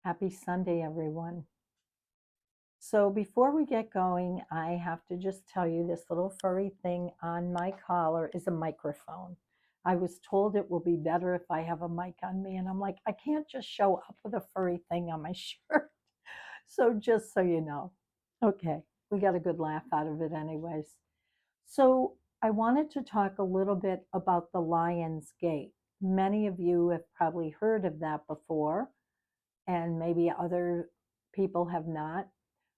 Happy Sunday, everyone. So, before we get going, I have to just tell you this little furry thing on my collar is a microphone. I was told it will be better if I have a mic on me, and I'm like, I can't just show up with a furry thing on my shirt. So, just so you know. Okay, we got a good laugh out of it, anyways. So, I wanted to talk a little bit about the Lion's Gate. Many of you have probably heard of that before, and maybe other people have not.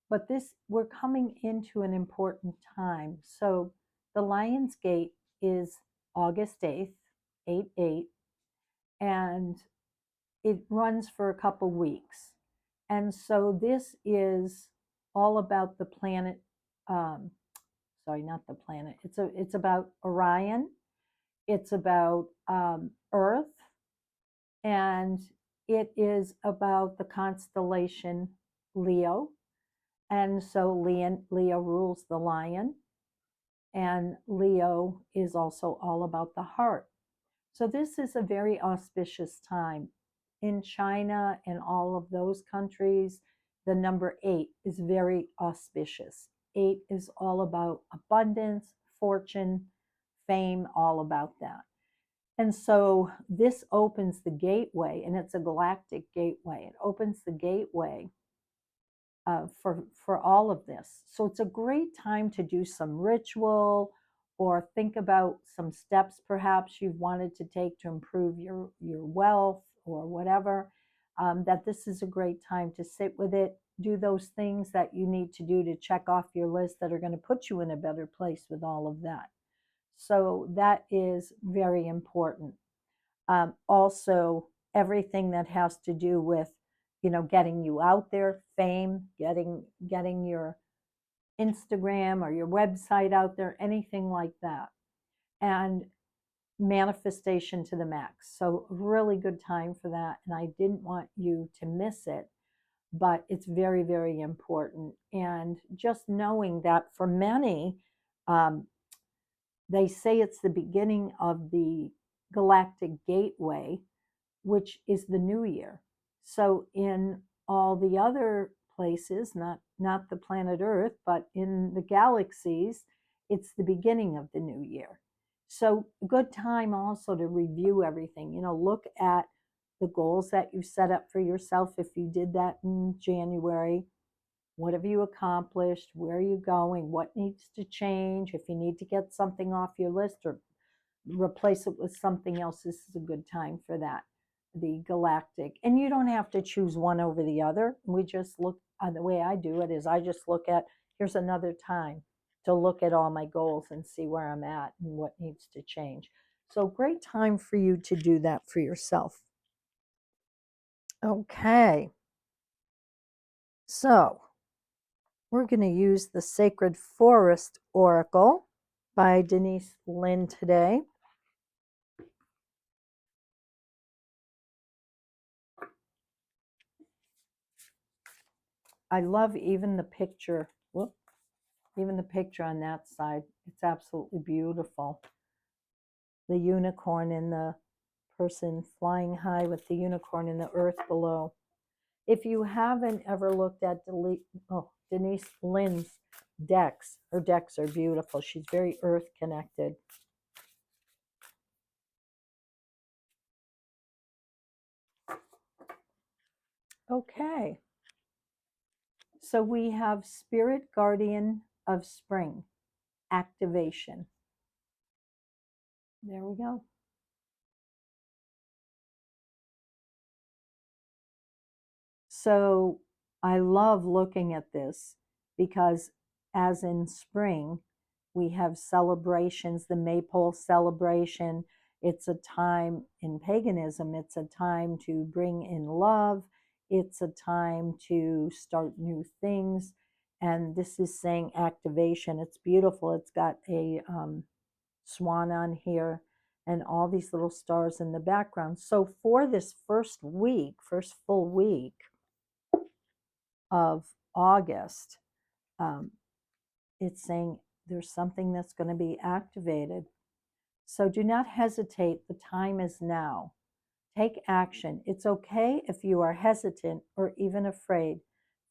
But this, we're coming into an important time. So the Lion's Gate is August 8th, 8/8, and it runs for a couple weeks. And so this is all about the planet. Um, sorry, not the planet. It's about Orion. It's about Earth, and it is about the constellation Leo. And so Leo rules the lion, and Leo is also all about the heart. So this is a very auspicious time. In China and all of those countries, the number 8 is very auspicious. 8 is all about abundance, fortune, fame, all about that. And so this opens the gateway, and it's a galactic gateway. It opens the gateway for all of this. So it's a great time to do some ritual or think about some steps perhaps you've wanted to take to improve your wealth or whatever. That this is a great time to sit with it, do those things that you need to do to check off your list that are going to put you in a better place with all of that. So that is very important. Also, everything that has to do with getting you out there, fame, getting your Instagram or your website out there, anything like that, and manifestation to the max. So really good time for that, and I didn't want you to miss it, but it's very, very important. And just knowing that for many, um, they say it's the beginning of the galactic gateway, which is the new year. So in all the other places, not the planet Earth, but in the galaxies, it's the beginning of the new year. So good time also to review everything. Look at the goals that you set up for yourself. If you did that in January, what have you accomplished? Where are you going? What needs to change? If you need to get something off your list or replace it with something else, this is a good time for that. The galactic. And you don't have to choose one over the other. We just look, the way I do it is I just look at, here's another time to look at all my goals and see where I'm at and what needs to change. So great time for you to do that for yourself. Okay. So we're going to use the Sacred Forest Oracle by Denise Lynn today. I love even the picture. Even the picture on that side. It's absolutely beautiful. The unicorn and the person flying high with the unicorn and the earth below. If you haven't ever looked at Denise Lynn's decks, her decks are beautiful. She's very earth connected. Okay. So we have Spirit Guardian of Spring, activation. There we go. So I love looking at this because, as in spring, we have celebrations, the maypole celebration. It's a time in paganism, it's a time to bring in love, it's a time to start new things. And this is saying activation. It's beautiful. It's got a swan on here and all these little stars in the background. So for this first full week of August, it's saying there's something that's going to be activated. So do not hesitate. The time is now. Take action. It's okay if you are hesitant or even afraid.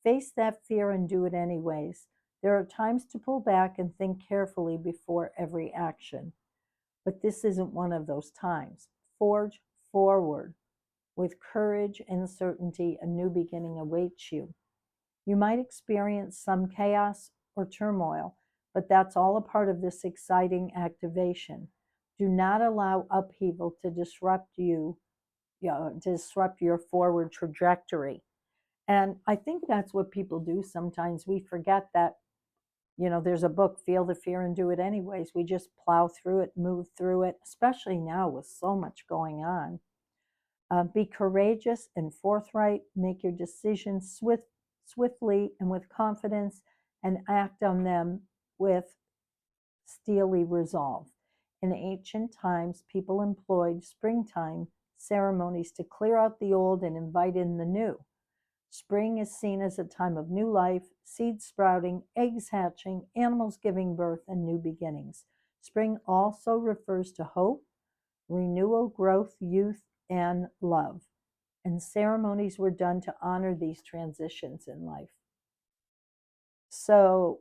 Face that fear and do it anyways. There are times to pull back and think carefully before every action, but this isn't one of those times. Forge forward. With courage and certainty, a new beginning awaits you. You might experience some chaos or turmoil, but that's all a part of this exciting activation. Do not allow upheaval to disrupt your forward trajectory. And I think that's what people do sometimes. We forget that, there's a book, Feel the Fear and Do It Anyways. We just plow through it, move through it, especially now with so much going on. Be courageous and forthright. Make your decisions swiftly and with confidence, and act on them with steely resolve. In ancient times, people employed springtime ceremonies to clear out the old and invite in the new. Spring is seen as a time of new life, seeds sprouting, eggs hatching, animals giving birth, and new beginnings. Spring also refers to hope, renewal, growth, youth, and love. And ceremonies were done to honor these transitions in life. So,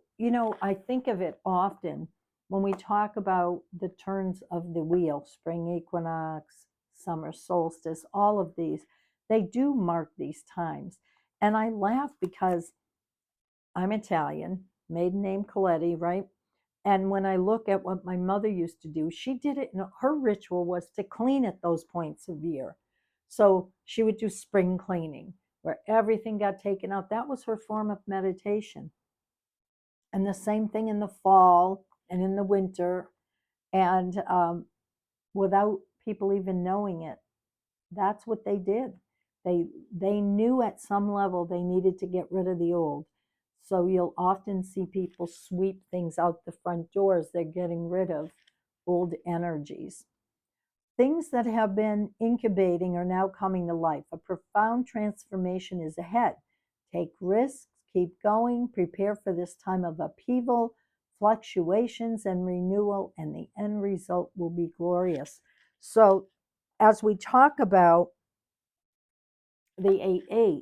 I think of it often when we talk about the turns of the wheel, spring equinox, summer solstice, all of these, they do mark these times. And I laugh because I'm Italian, maiden name Coletti, right? And when I look at what my mother used to do, she did it, and her ritual was to clean at those points of year. So she would do spring cleaning where everything got taken out. That was her form of meditation. And the same thing in the fall and in the winter. And without people even knowing it, that's what they did. They knew at some level they needed to get rid of the old. So you'll often see people sweep things out the front doors. They're getting rid of old energies. Things that have been incubating are now coming to life. A profound transformation is ahead. Take risks, keep going, prepare for this time of upheaval, fluctuations, and renewal, and the end result will be glorious. So, as we talk about the 8-8,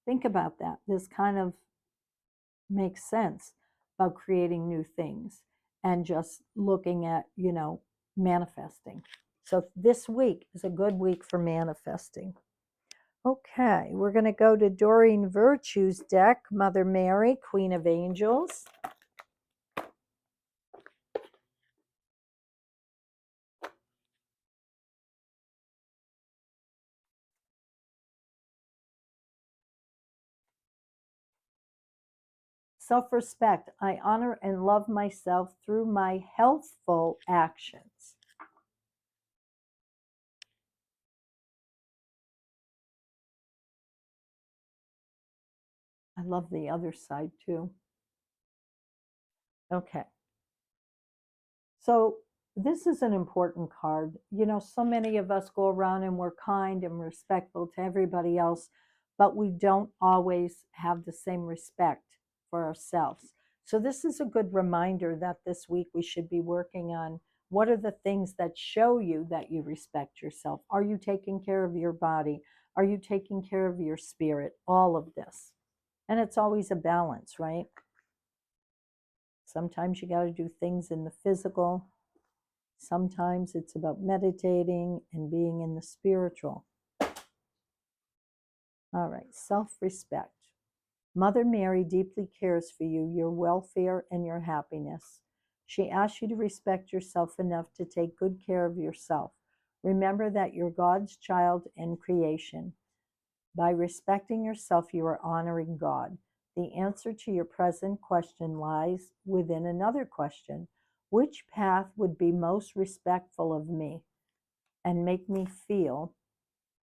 think about that. This kind of makes sense about creating new things and just looking at, manifesting. So this week is a good week for manifesting. Okay, we're going to go to Doreen Virtue's deck, Mother Mary, Queen of Angels. Self-respect. I honor and love myself through my healthful actions. I love the other side too. Okay. So this is an important card. So many of us go around and we're kind and respectful to everybody else, but we don't always have the same respect for ourselves. So this is a good reminder that this week we should be working on what are the things that show you that you respect yourself. Are you taking care of your body? Are you taking care of your spirit? All of this. And it's always a balance, right? Sometimes you got to do things in the physical. Sometimes it's about meditating and being in the spiritual. All right, self-respect. Mother Mary deeply cares for you, your welfare, and your happiness. She asks you to respect yourself enough to take good care of yourself. Remember that you're God's child and creation. By respecting yourself, you are honoring God. The answer to your present question lies within another question. Which path would be most respectful of me and make me feel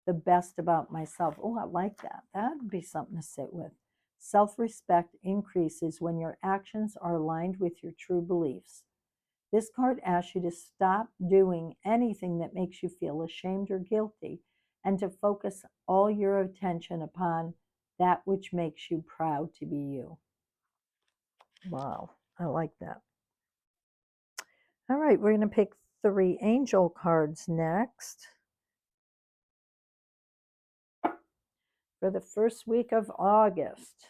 the best about myself? Oh, I like that. That would be something to sit with. Self-respect increases when your actions are aligned with your true beliefs. This card asks you to stop doing anything that makes you feel ashamed or guilty and to focus all your attention upon that which makes you proud to be you. Wow, I like that. All right, we're going to pick 3 angel cards next. for the first week of August.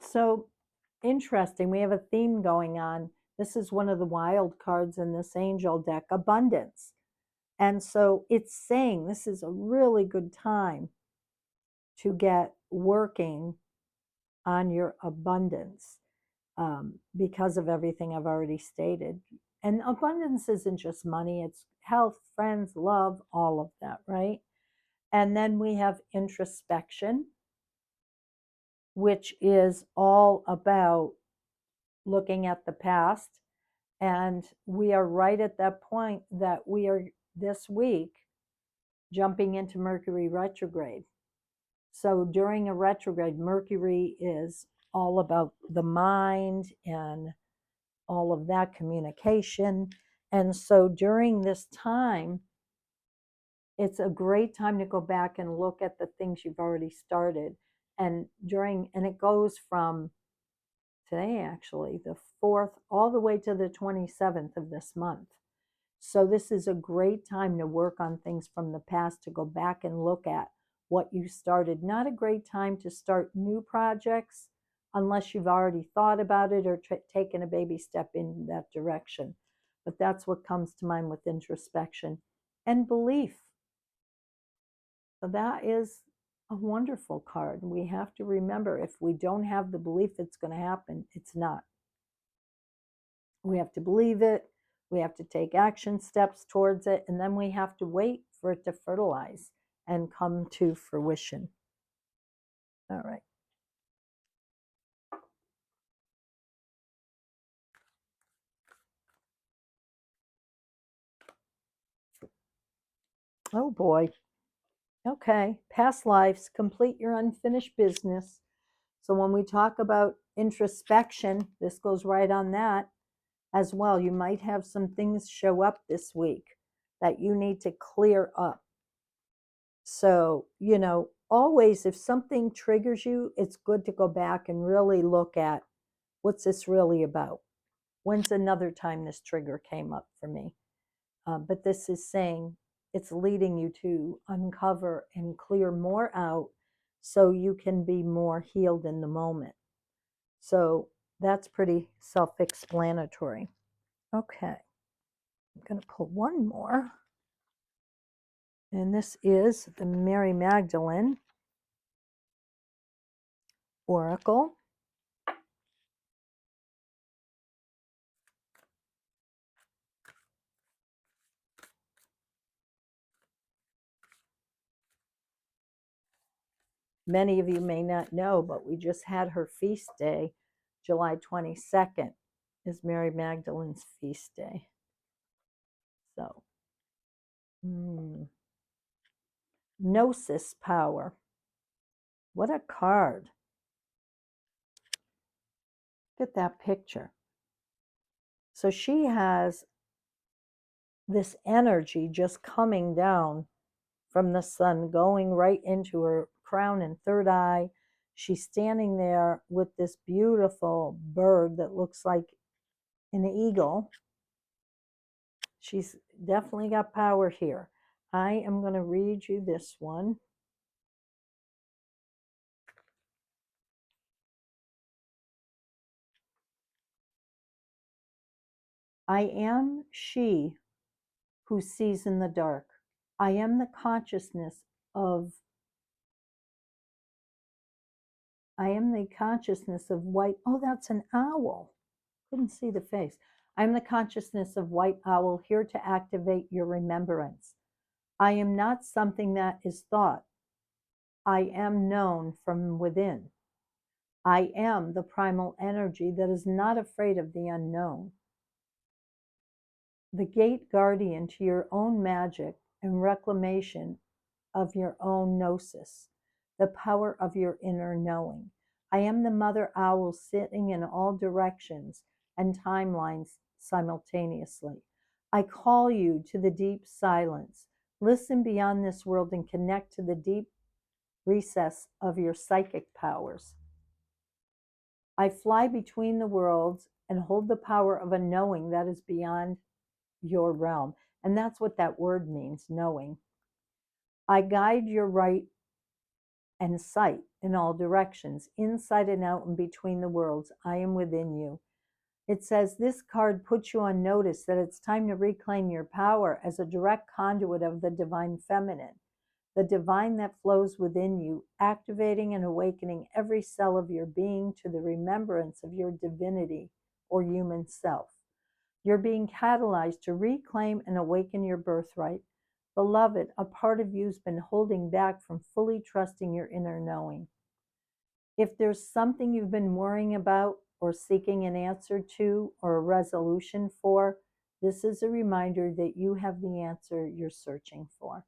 So interesting. We have a theme going on. This is one of the wild cards in this angel deck, abundance. And so it's saying this is a really good time to get working on your abundance because of everything I've already stated. And abundance isn't just money, it's health, friends, love, all of that, right? And then we have introspection, which is all about looking at the past. And we are right at that point that we are this week jumping into Mercury retrograde. So during a retrograde, Mercury is all about the mind and all of that communication. And so during this time, it's a great time to go back and look at the things you've already started. And it goes from today, actually, the 4th, all the way to the 27th of this month. So this is a great time to work on things from the past, to go back and look at what you started. Not a great time to start new projects unless you've already thought about it or taken a baby step in that direction. But that's what comes to mind with introspection and belief. So that is a wonderful card. We have to remember, if we don't have the belief it's going to happen, it's not. We have to believe it. We have to take action steps towards it. And then we have to wait for it to fertilize and come to fruition. All right. Oh boy. Okay. Past lives, complete your unfinished business. So when we talk about introspection, this goes right on that as well. You might have some things show up this week that you need to clear up. So, always if something triggers you, it's good to go back and really look at, what's this really about? When's another time this trigger came up for me? But this is saying it's leading you to uncover and clear more out so you can be more healed in the moment. So that's pretty self explanatory. Okay, I'm going to pull one more. And this is the Mary Magdalene Oracle. Many of you may not know, but we just had her feast day. July 22nd is Mary Magdalene's feast day. So, Gnosis power. What a card. Look at that picture. So she has this energy just coming down from the sun, going right into her crown and third eye. She's standing there with this beautiful bird that looks like an eagle. She's definitely got power here. I am going to read you this one. I am she who sees in the dark. I am the consciousness of white. Oh, that's an owl. Couldn't see the face. I am the consciousness of white owl, here to activate your remembrance. I am not something that is thought. I am known from within. I am the primal energy that is not afraid of the unknown. The gate guardian to your own magic and reclamation of your own gnosis, the power of your inner knowing. I am the mother owl sitting in all directions and timelines simultaneously. I call you to the deep silence. Listen beyond this world and connect to the deep recess of your psychic powers. I fly between the worlds and hold the power of a knowing that is beyond your realm. And that's what that word means, knowing. I guide your right and sight in all directions, inside and out and between the worlds. I am within you. It says this card puts you on notice that it's time to reclaim your power as a direct conduit of the divine feminine, the divine that flows within you, activating and awakening every cell of your being to the remembrance of your divinity or human self. You're being catalyzed to reclaim and awaken your birthright. Beloved, a part of you's been holding back from fully trusting your inner knowing. If there's something you've been worrying about or seeking an answer to or a resolution for, this is a reminder that you have the answer you're searching for.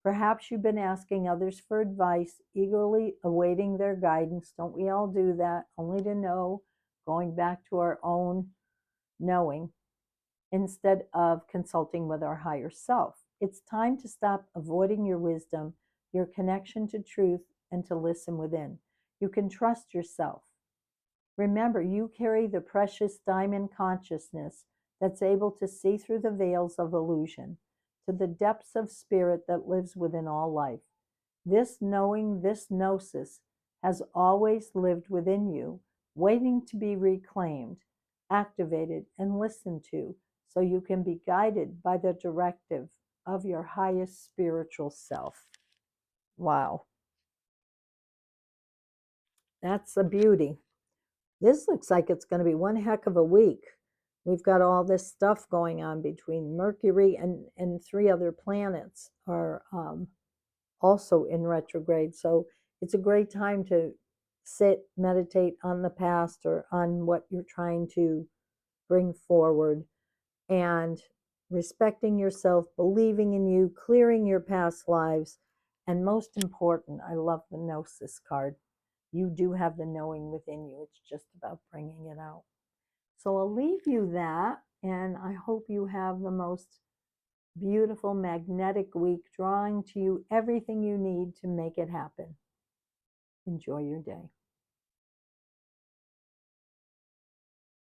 Perhaps you've been asking others for advice, eagerly awaiting their guidance. Don't we all do that? Only to know, going back to our own knowing, instead of consulting with our higher self. It's time to stop avoiding your wisdom, your connection to truth, and to listen within. You can trust yourself. Remember, you carry the precious diamond consciousness that's able to see through the veils of illusion to the depths of spirit that lives within all life. This knowing, this gnosis, has always lived within you, waiting to be reclaimed, activated, and listened to, so you can be guided by the directive of your highest spiritual self. Wow. That's a beauty. This looks like it's going to be one heck of a week. We've got all this stuff going on between Mercury and three other planets are also in retrograde. So it's a great time to sit, meditate on the past or on what you're trying to bring forward, and respecting yourself, believing in you, clearing your past lives. And most important, I love the Gnosis card. You do have the knowing within you. It's just about bringing it out. So I'll leave you that, and I hope you have the most beautiful magnetic week, drawing to you everything you need to make it happen. Enjoy your day.